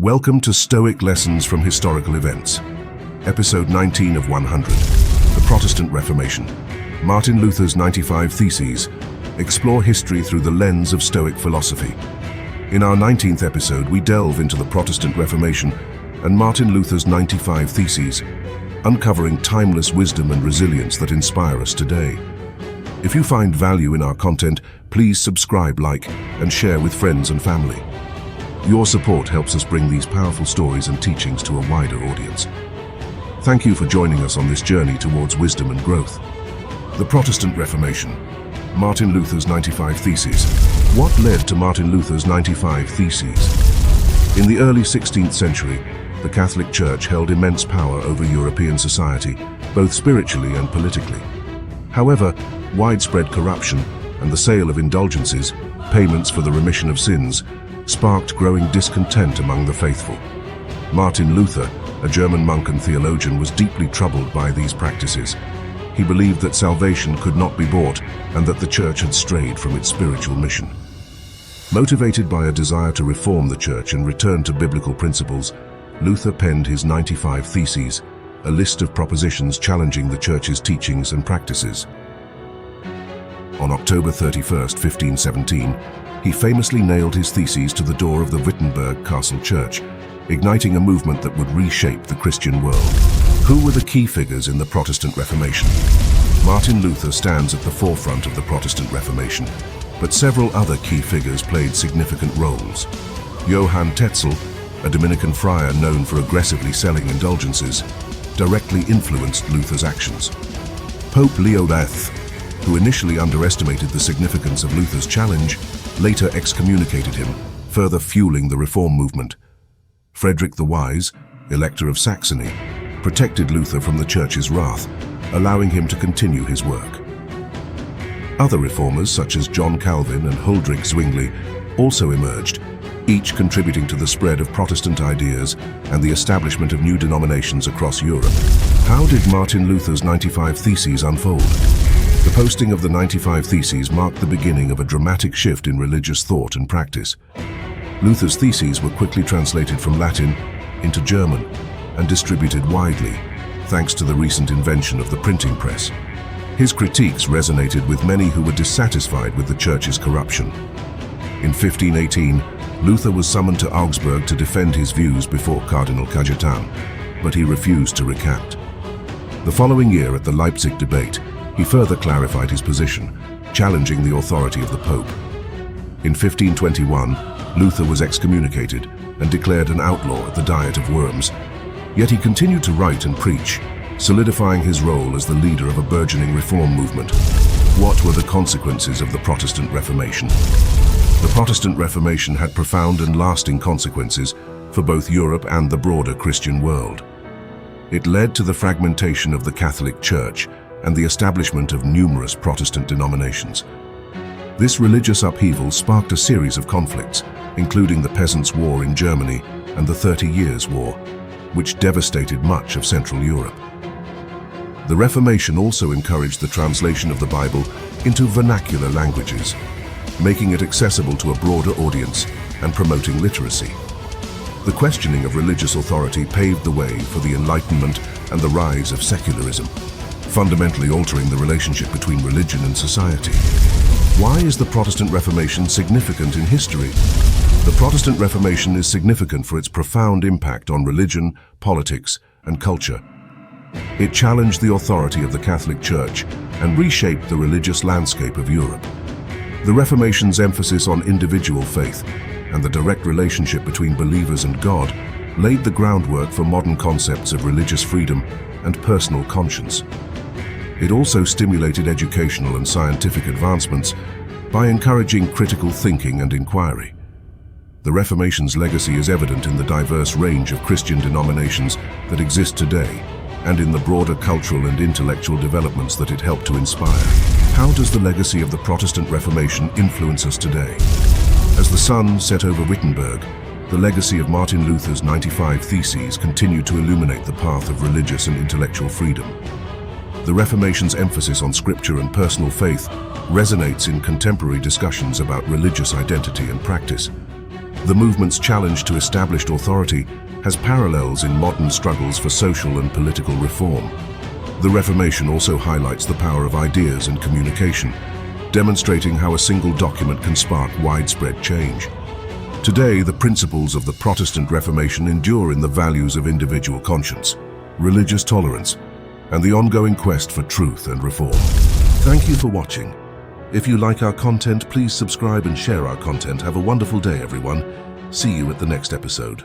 Welcome to Stoic Lessons from Historical Events, Episode 19 of 100, The Protestant Reformation. Martin Luther's 95 Theses explore history through the lens of Stoic philosophy. In our 19th episode, we delve into the Protestant Reformation and Martin Luther's 95 Theses, uncovering timeless wisdom and resilience that inspire us today. If you find value in our content, please subscribe, like, and share with friends and family. Your support helps us bring these powerful stories and teachings to a wider audience. Thank you for joining us on this journey towards wisdom and growth. The Protestant Reformation. Martin Luther's 95 Theses. What led to Martin Luther's 95 Theses? In the early 16th century, the Catholic Church held immense power over European society, both spiritually and politically. However, widespread corruption and the sale of indulgences, payments for the remission of sins, sparked growing discontent among the faithful. Martin Luther, a German monk and theologian, was deeply troubled by these practices. He believed that salvation could not be bought and that the Church had strayed from its spiritual mission. Motivated by a desire to reform the Church and return to biblical principles, Luther penned his 95 Theses, a list of propositions challenging the Church's teachings and practices. On October 31, 1517, he famously nailed his theses to the door of the Wittenberg Castle Church, igniting a movement that would reshape the Christian world. Who were the key figures in the Protestant Reformation? Martin Luther stands at the forefront of the Protestant Reformation, but several other key figures played significant roles. Johann Tetzel, a Dominican friar known for aggressively selling indulgences, directly influenced Luther's actions. Pope Leo X, who initially underestimated the significance of Luther's challenge, later excommunicated him, further fueling the reform movement. Frederick the Wise, Elector of Saxony, protected Luther from the Church's wrath, allowing him to continue his work. Other reformers, such as John Calvin and Huldrych Zwingli, also emerged, each contributing to the spread of Protestant ideas and the establishment of new denominations across Europe. How did Martin Luther's 95 Theses unfold? The posting of the 95 Theses marked the beginning of a dramatic shift in religious thought and practice. Luther's theses were quickly translated from Latin into German and distributed widely, thanks to the recent invention of the printing press. His critiques resonated with many who were dissatisfied with the Church's corruption. In 1518, Luther was summoned to Augsburg to defend his views before Cardinal Cajetan, but he refused to recant. The following year, at the Leipzig debate, he further clarified his position, challenging the authority of the Pope. In 1521, Luther was excommunicated and declared an outlaw at the Diet of Worms, yet he continued to write and preach, solidifying his role as the leader of a burgeoning reform movement. What were the consequences of the Protestant Reformation? The Protestant Reformation had profound and lasting consequences for both Europe and the broader Christian world. It led to the fragmentation of the Catholic Church and the establishment of numerous Protestant denominations. This religious upheaval sparked a series of conflicts, including the Peasants' War in Germany and the 30 Years' War, which devastated much of Central Europe. The Reformation also encouraged the translation of the Bible into vernacular languages, making it accessible to a broader audience and promoting literacy. The questioning of religious authority paved the way for the Enlightenment and the rise of secularism, fundamentally altering the relationship between religion and society. Why is the Protestant Reformation significant in history? The Protestant Reformation is significant for its profound impact on religion, politics, and culture. It challenged the authority of the Catholic Church and reshaped the religious landscape of Europe. The Reformation's emphasis on individual faith and the direct relationship between believers and God laid the groundwork for modern concepts of religious freedom and personal conscience. It also stimulated educational and scientific advancements by encouraging critical thinking and inquiry. The Reformation's legacy is evident in the diverse range of Christian denominations that exist today and in the broader cultural and intellectual developments that it helped to inspire. How does the legacy of the Protestant Reformation influence us today? As the sun set over Wittenberg, the legacy of Martin Luther's 95 Theses continued to illuminate the path of religious and intellectual freedom. The Reformation's emphasis on scripture and personal faith resonates in contemporary discussions about religious identity and practice. The movement's challenge to established authority has parallels in modern struggles for social and political reform. The Reformation also highlights the power of ideas and communication, demonstrating how a single document can spark widespread change. Today, the principles of the Protestant Reformation endure in the values of individual conscience, religious tolerance, and the ongoing quest for truth and reform. Thank you for watching. If you like our content, please subscribe and share our content. Have a wonderful day, everyone. See you at the next episode.